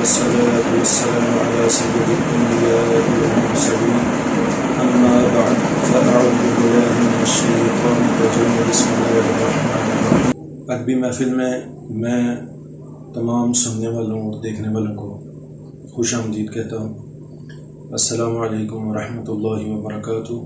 والصلاة والسلام على سيد الأنبياء والمرسلين أما بعد فأعوذ بالله من الشيطان الرجيم بسم الله الرحمن الرحيم۔ عربی محفل میں تمام سننے والوں اور دیکھنے والوں کو خوش آمدید کہتا ہوں۔ السلام علیکم ورحمۃ اللہ وبرکاتہ۔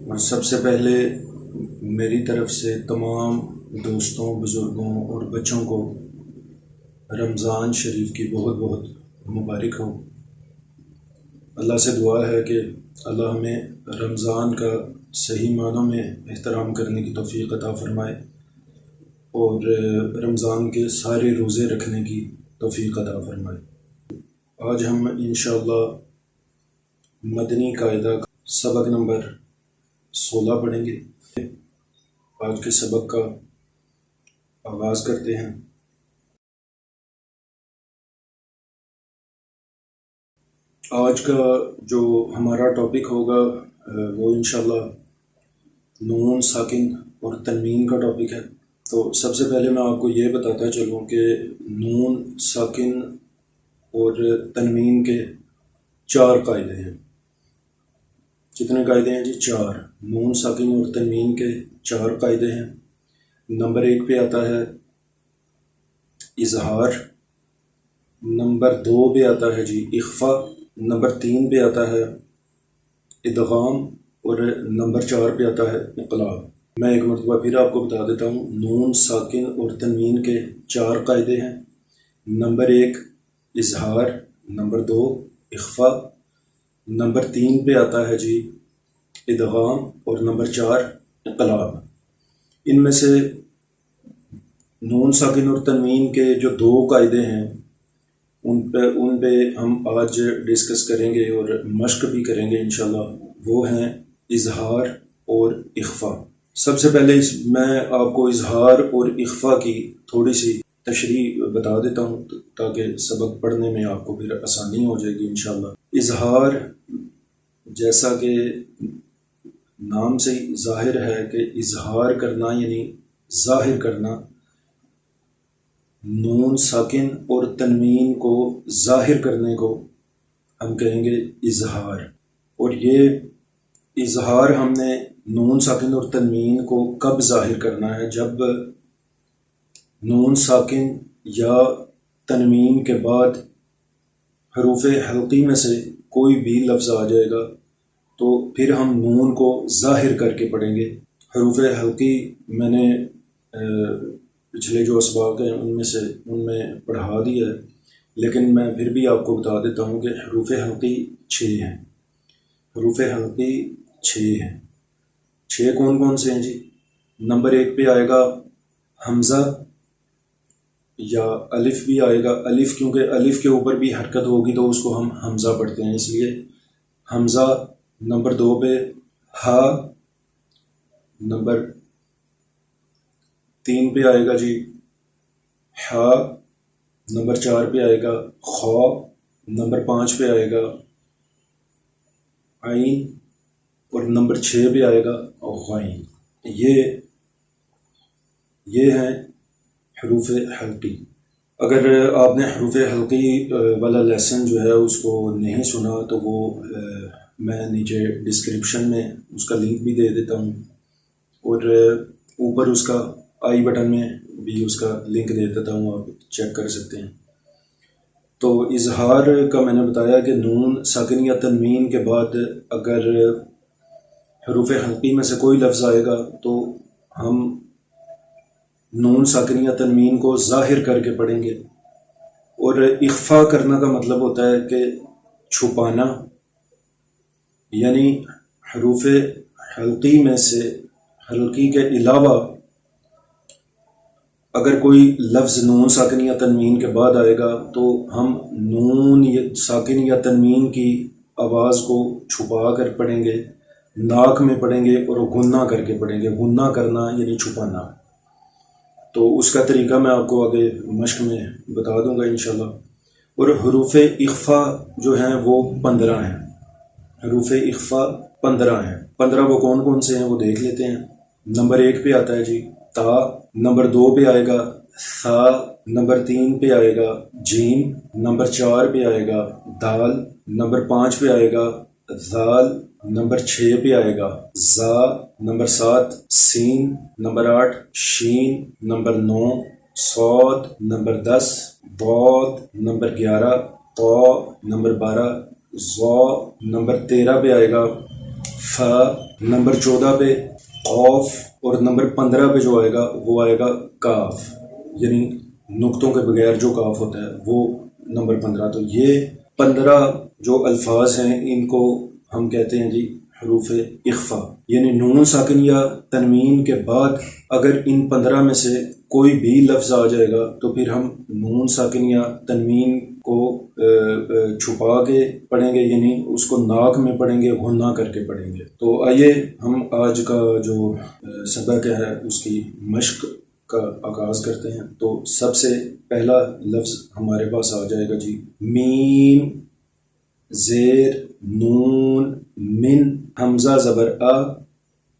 اور سب سے پہلے میری طرف سے تمام دوستوں، بزرگوں اور بچوں کو رمضان شریف کی بہت بہت مبارک ہو۔ اللہ سے دعا ہے کہ اللہ ہمیں رمضان کا صحیح معنوں میں احترام کرنے کی توفیق عطا فرمائے اور رمضان کے سارے روزے رکھنے کی توفیق عطا فرمائے۔ آج ہم انشاءاللہ مدنی قاعدہ سبق نمبر 16 پڑھیں گے۔ آج کے سبق کا آغاز کرتے ہیں۔ آج کا جو ہمارا ٹاپک ہوگا وہ انشاءاللہ نون ساکن اور تنوین کا ٹاپک ہے۔ تو سب سے پہلے میں آپ کو یہ بتاتا چلوں کہ نون ساکن اور تنوین کے 4 قاعدے ہیں۔ کتنے قاعدے ہیں جی؟ 4۔ نون ساکن اور تنوین کے 4 قاعدے ہیں۔ نمبر 1 پہ آتا ہے اظہار، نمبر 2 پہ آتا ہے جی اخفا، نمبر 3 پہ آتا ہے ادغام اور نمبر 4 پہ آتا ہے اقلاب۔ میں ایک مرتبہ پھر آپ کو بتا دیتا ہوں۔ نون ساکن اور تنوین کے 4 قاعدے ہیں۔ نمبر 1 اظہار، نمبر 2 اخفا، نمبر 3 پہ آتا ہے جی ادغام اور نمبر 4 اقلاب۔ ان میں سے نون ساکن اور تنوین کے جو 2 قاعدے ہیں ان پہ ہم آج ڈسکس کریں گے اور مشق بھی کریں گے انشاءاللہ۔ وہ ہیں اظہار اور اخفا۔ سب سے پہلے میں آپ کو اظہار اور اخفا کی تھوڑی سی تشریح بتا دیتا ہوں تاکہ سبق پڑھنے میں آپ کو پھر آسانی ہو جائے گی انشاءاللہ۔ اظہار جیسا کہ نام سے ہی ظاہر ہے کہ اظہار کرنا یعنی ظاہر کرنا، نون ساکن اور تنوین کو ظاہر کرنے کو ہم کہیں گے اظہار۔ اور یہ اظہار ہم نے نون ساکن اور تنوین کو کب ظاہر کرنا ہے؟ جب نون ساکن یا تنوین کے بعد حروف حلقی میں سے کوئی بھی لفظ آ جائے گا تو پھر ہم نون کو ظاہر کر کے پڑھیں گے۔ حروف حلقی میں نے پچھلے جو اسباق ہیں ان میں پڑھا دیا ہے، لیکن میں پھر بھی آپ کو بتا دیتا ہوں کہ حروف حلقی 6 ہیں۔ حروف حلقی 6 ہیں۔ 6 کون کون سے ہیں جی؟ نمبر 1 پہ آئے گا حمزہ یا الف بھی آئے گا۔ الف کیونکہ الف کے اوپر بھی حرکت ہوگی تو اس کو ہم حمزہ پڑھتے ہیں، اس لیے حمزہ۔ نمبر 2 پہ ہا، نمبر 3 پہ آئے گا جی ہا، نمبر 4 پہ آئے گا خا، نمبر 5 پہ آئے گا عین اور نمبر 6 پہ آئے گا غین۔ یہ ہیں حروف حلقی۔ اگر آپ نے حروف حلقی والا لیسن جو ہے اس کو نہیں سنا تو وہ میں نیچے ڈسکرپشن میں اس کا لنک بھی دے دیتا ہوں اور اوپر اس کا آئی بٹن میں بھی اس کا لنک دے دیتا ہوں، آپ چیک کر سکتے ہیں۔ تو اظہار کا میں نے بتایا کہ نون ساکن یا تنوین کے بعد اگر حروف حلقی میں سے کوئی لفظ آئے گا تو ہم نون ساکن یا تنوین کو ظاہر کر کے پڑھیں گے۔ اور اخفا کرنا کا مطلب ہوتا ہے کہ چھپانا، یعنی حروف حلقی میں سے حلقی کے علاوہ اگر کوئی لفظ نون ساکن یا تنوین کے بعد آئے گا تو ہم نون ساکن یا تنوین کی آواز کو چھپا کر پڑھیں گے، ناک میں پڑھیں گے اور غنہ کر کے پڑھیں گے۔ غنہ کرنا یعنی چھپانا۔ تو اس کا طریقہ میں آپ کو آگے مشق میں بتا دوں گا انشاءاللہ۔ اور حروف اخفا جو ہیں وہ 15 ہیں۔ حروف اخفا 15 ہیں۔ 15 وہ کون کون سے ہیں وہ دیکھ لیتے ہیں۔ نمبر 1 پہ آتا ہے جی تا، نمبر 2 پہ آئے گا ثا، نمبر 3 پہ آئے گا جیم، نمبر 4 پہ آئے گا دال، نمبر 5 پہ آئے گا ذال، نمبر 6 پہ آئے گا زا، نمبر 7 سین، نمبر 8 شین، نمبر 9 صاد، نمبر 10 ضاد، نمبر 11 طا، نمبر 12 ظا، نمبر 13 پہ آئے گا فا، نمبر 14 پہ قاف، اور نمبر 15 پہ جو آئے گا وہ آئے گا کاف، یعنی نقطوں کے بغیر جو کاف ہوتا ہے وہ نمبر 15۔ تو یہ 15 جو الفاظ ہیں ان کو ہم کہتے ہیں جی حروف اخفا، یعنی نون ساکن یا تنوین کے بعد اگر ان 15 میں سے کوئی بھی لفظ آ جائے گا تو پھر ہم نون ساکن یا تنوین کو چھپا کے پڑھیں گے، یعنی اس کو ناک میں پڑھیں گے، غنہ کر کے پڑھیں گے۔ تو آئیے ہم آج کا جو سبق ہے اس کی مشق کا آغاز کرتے ہیں۔ تو سب سے پہلا لفظ ہمارے پاس آ جائے گا جی میم زیر نون من، حمزہ زبر آ،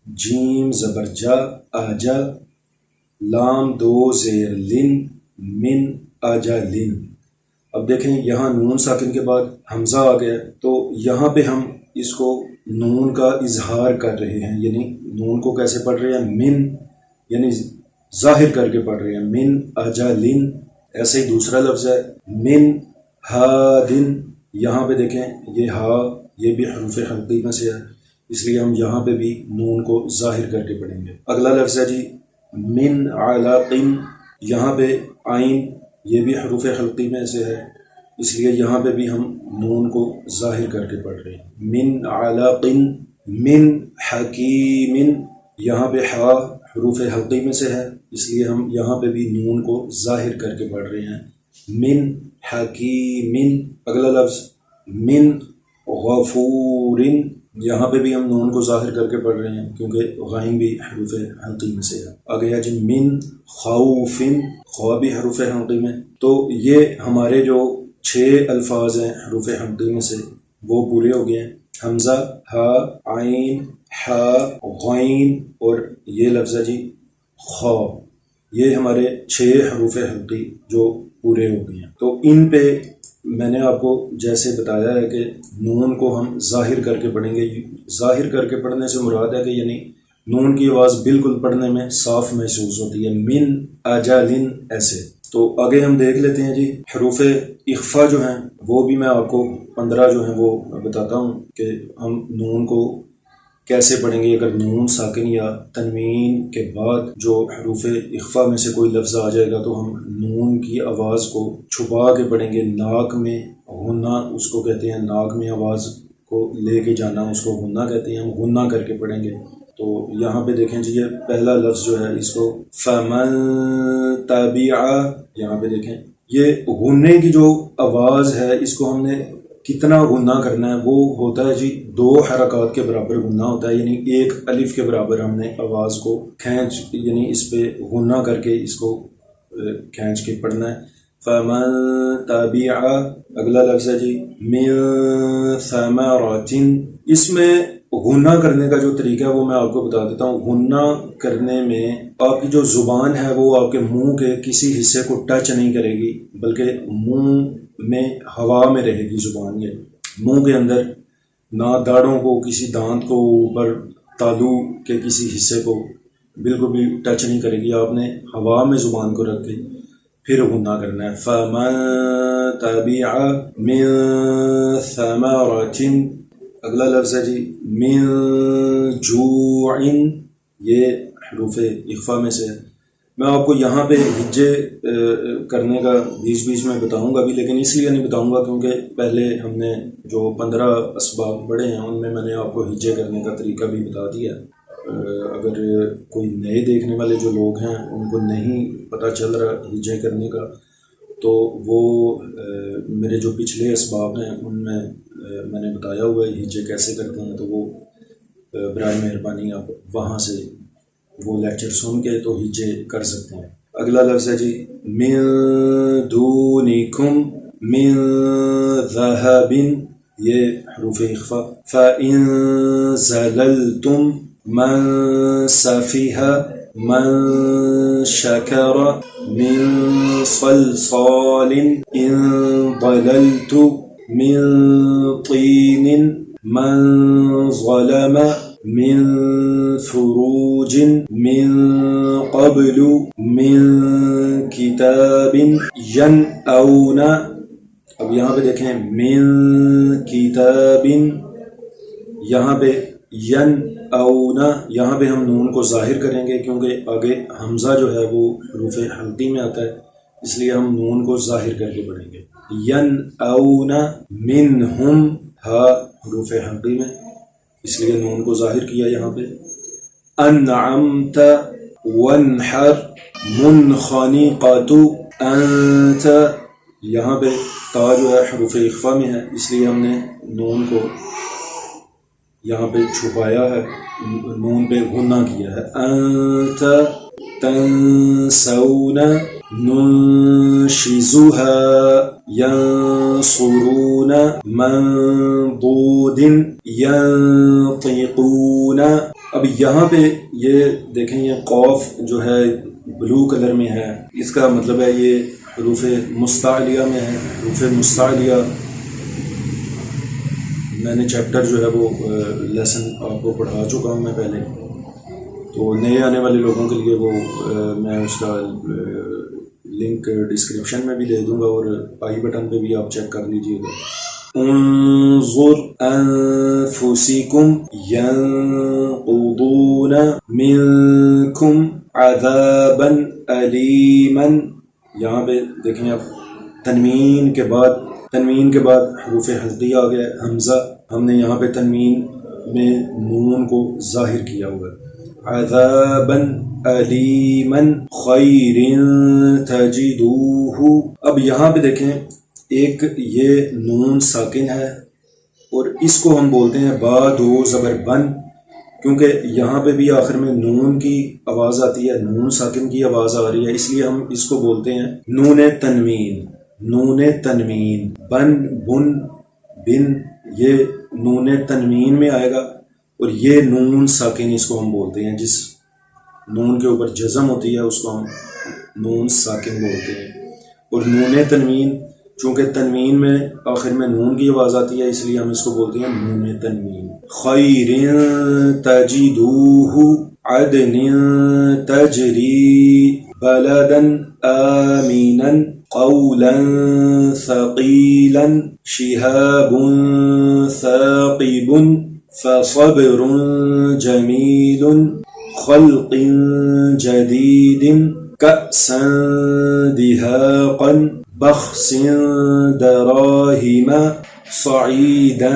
جیم زبر جا، آجا، لام 2 زیر لن، من آجا لن۔ اب دیکھیں یہاں نون ساکن کے بعد حمزہ آ گیا، تو یہاں پہ ہم اس کو نون کا اظہار کر رہے ہیں، یعنی نون کو کیسے پڑھ رہے ہیں، من یعنی ظاہر کر کے پڑھ رہے ہیں، من آجا لن۔ ایسے ہی دوسرا لفظ ہے من ہادن، یہاں پہ دیکھیں یہ ہا یہ بھی حروف حلقی میں سے ہے، اس لیے ہم یہاں پہ بھی نون کو ظاہر کر کے پڑھیں گے۔ اگلا لفظ ہے جی من علاقن، یہاں پہ آئین یہ بھی حروف حلقی میں سے ہے، اس لیے یہاں پہ بھی ہم نون کو ظاہر کر کے پڑھ رہے ہیں، من علاقن۔ من حکیم، یہاں پہ ہا حروف حلقی میں سے ہے، اس لیے ہم یہاں پہ بھی نون کو ظاہر کر کے پڑھ رہے ہیں، من حکیم۔ اگلا لفظ من غفور، یہاں پہ بھی ہم نون کو ظاہر کر کے پڑھ رہے ہیں کیونکہ غائن بھی حروف حلقی میں سے ہے۔ آگے ہے جی من خوف، خوا بھی حروف حلقی میں۔ تو یہ ہمارے جو 6 الفاظ ہیں حروف حلقی میں سے وہ پورے ہو گئے ہیں، حمزہ، ہا، عین، ہا، غین اور یہ لفظ ہے جی خا۔ یہ ہمارے 6 حروف حلقی جو پورے ہو گئے ہیں۔ تو ان پہ میں نے آپ کو جیسے بتایا ہے کہ نون کو ہم ظاہر کر کے پڑھیں گے۔ ظاہر کر کے پڑھنے سے مراد ہے کہ یعنی نون کی آواز بالکل پڑھنے میں صاف محسوس ہوتی ہے، من اجالن ایسے۔ تو آگے ہم دیکھ لیتے ہیں جی حروف اخفا جو ہیں وہ بھی میں آپ کو 15 جو ہیں وہ بتاتا ہوں کہ ہم نون کو کیسے پڑھیں گے۔ اگر نون ساکن یا تنوین کے بعد جو حروف اخفا میں سے کوئی لفظ آ جائے گا تو ہم نون کی آواز کو چھپا کے پڑھیں گے، ناک میں غنہ اس کو کہتے ہیں، ناک میں آواز کو لے کے جانا اس کو غنہ کہتے ہیں، ہم غنہ کر کے پڑھیں گے۔ تو یہاں پہ دیکھیں جی یہ پہلا لفظ جو ہے اس کو فمن تبع، یہاں پہ دیکھیں یہ غنے کی جو آواز ہے اس کو ہم نے کتنا غنہ کرنا ہے، وہ ہوتا ہے جی 2 حرکات کے برابر غنہ ہوتا ہے، یعنی 1 الف کے برابر ہم نے آواز کو کھینچ یعنی اس پہ غنہ کر کے اس کو کھینچ کے پڑھنا ہے۔ فمن تبع، اگلا لفظ ہے جی من ثمرات، اس میں غنہ کرنے کا جو طریقہ ہے وہ میں آپ کو بتا دیتا ہوں۔ غنہ کرنے میں آپ کی جو زبان ہے وہ آپ کے منہ کے کسی حصے کو ٹچ نہیں کرے گی، بلکہ منہ میں ہوا میں رہے گی زبان، یہ منہ کے اندر نہ داڑھوں کو کسی دانت کو اوپر تالو کے کسی حصے کو بالکل بھی ٹچ نہیں کرے گی، آپ نے ہوا میں زبان کو رکھ کے پھر غنہ کرنا ہے۔ فمن تبع من ثمرات، اگلا لفظ ہے جی من جوع، یہ حروف اخفا میں سے ہے۔ میں آپ کو یہاں پہ ہجے کرنے کا بیچ بیچ میں بتاؤں گا بھی، لیکن اس لیے نہیں بتاؤں گا کیونکہ پہلے ہم نے جو 15 اسباب پڑھے ہیں ان میں نے آپ کو ہجے کرنے کا طریقہ بھی بتا دیا۔ اگر کوئی نئے دیکھنے والے جو لوگ ہیں ان کو نہیں پتہ چل رہا ہجے کرنے کا تو وہ میرے جو پچھلے اسباب ہیں ان میں میں نے بتایا ہوا ہے ہجے کیسے کرتے ہیں، تو وہ برائے مہربانی آپ وہاں سے وہ لیکچر سن کے تو ہجے کر سکتے ہیں۔ اگلا لفظ ہے جی من دونکم من ذہب، یہ حروف اخفا۔ فَإِن زَلَلْتُم من سفیہ من شکر من صلصال إن ضللت من طين من ظلم من فروج من قبل من کتاب ینأون. اب یہاں پہ دیکھیں من کتاب، یہاں پہ ینأون، یہاں پہ ہم نون کو ظاہر کریں گے کیونکہ آگے حمزہ جو ہے وہ حروف حلقی میں آتا ہے، اس لیے ہم نون کو ظاہر کر کے پڑھیں گے. ینأون منہم، ہا حروف حلقی میں، اس لیے نون کو ظاہر کیا یہاں پہ. انعمت وانحر منخنقۃ انت، یہاں پہ تا جو ہے حروف اخفا میں ہے، اس لیے ہم نے نون کو یہاں پہ چھپایا ہے، نون پہ غنہ کیا ہے. انت تنسون ننشزها ینصرون منضود ینطقون. اب یہاں پہ یہ دیکھیں، یہ قوف جو ہے بلو کلر میں ہے، اس کا مطلب ہے یہ حروف مستعلیہ میں ہے. حروف مستعلیہ میں نے چیپٹر جو ہے وہ لیسن آپ کو پڑھا چکا ہوں میں پہلے، تو نئے آنے والے لوگوں کے لیے وہ میں اس کا لنک ڈسکرپشن میں بھی دے دوں گا اور آئی بٹن پہ بھی آپ چیک کر لیجئے گا. انظر انفسکم ینقضون منکم عذابا علیما. یہاں پہ دیکھیں آپ تنوین کے بعد حروف حلقی آ گیا حمزہ، ہم نے یہاں پہ تنوین میں نون کو ظاہر کیا ہوا ہے. عذابا علیما خیر تجدوہ. اب یہاں پہ دیکھیں ایک یہ نون ساکن ہے اور اس کو ہم بولتے ہیں با دو زبر بن، کیونکہ یہاں پہ بھی آخر میں نون کی آواز آتی ہے، نون ساکن کی آواز آ رہی ہے، اس لیے ہم اس کو بولتے ہیں نون تنوین. نون تنوین، بن بن بن، یہ نون تنوین میں آئے گا، اور یہ نون ساکن اس کو ہم بولتے ہیں، جس نون کے اوپر جزم ہوتی ہے اس کو ہم نون ساکن بولتے ہیں. اور نون تنوین چونکہ تنوین میں آخر میں نون کی آواز آتی ہے، اس لیے ہم اس کو بولتے ہیں نون تنوین. خیر تجدوہ عدن تجری بلدا آمنا قولا ثقيلا شهاب ثاقب فصبر جميل خلق جديد كأسا دهاقا بخس دراهم صعيدا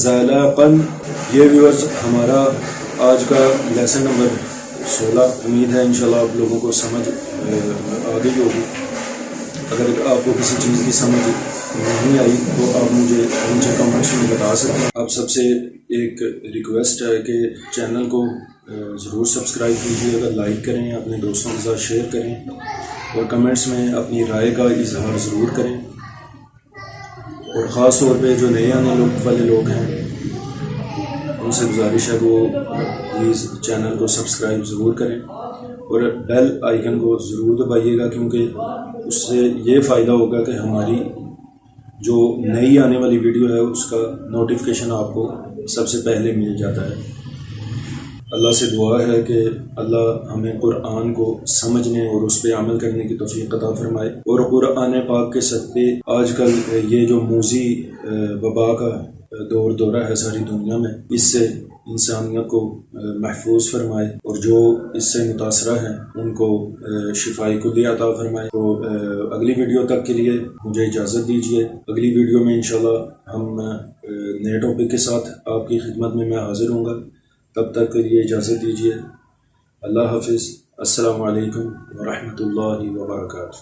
زلقا. یہ ویورز ہمارا آج کا لیسن نمبر 16، امید ہے انشاءاللہ آپ لوگوں کو سمجھ آ گئی ہوگی. اگر آپ کو کسی چیز کی سمجھ نہیں آئی تو آپ مجھے نیچے کمنٹس میں بتا سکتے ہیں. آپ سب سے ایک ریکویسٹ ہے کہ چینل کو ضرور سبسکرائب کیجیے گا، لائک کریں، اپنے دوستوں کے ساتھ شیئر کریں اور کمنٹس میں اپنی رائے کا اظہار ضرور کریں. اور خاص طور پہ جو نئے آنے والے لوگ ہیں ان سے گزارش ہے وہ پلیز چینل کو سبسکرائب ضرور کریں اور بیل آئیکن کو ضرور دبائیے گا، کیونکہ اس سے یہ فائدہ ہوگا کہ ہماری جو نئی آنے والی ویڈیو ہے اس کا نوٹیفیکیشن آپ کو سب سے پہلے مل جاتا ہے. اللہ سے دعا ہے کہ اللہ ہمیں قرآن کو سمجھنے اور اس پہ عمل کرنے کی توفیق عطا فرمائے. اور قرآن پاک کے صدقے آج کل یہ جو موذی وبا کا دورہ ہے ساری دنیا میں، اس سے انسانیت کو محفوظ فرمائے اور جو اس سے متاثرہ ہیں ان کو شفائی کلی عطا فرمائے. تو اگلی ویڈیو تک کے لیے مجھے اجازت دیجیے. اگلی ویڈیو میں انشاءاللہ ہم نئے ٹاپک کے ساتھ آپ کی خدمت میں حاضر ہوں گا. تب تک کے لیے اجازت دیجیے. اللہ حافظ. السلام علیکم ورحمۃ اللہ وبرکاتہ.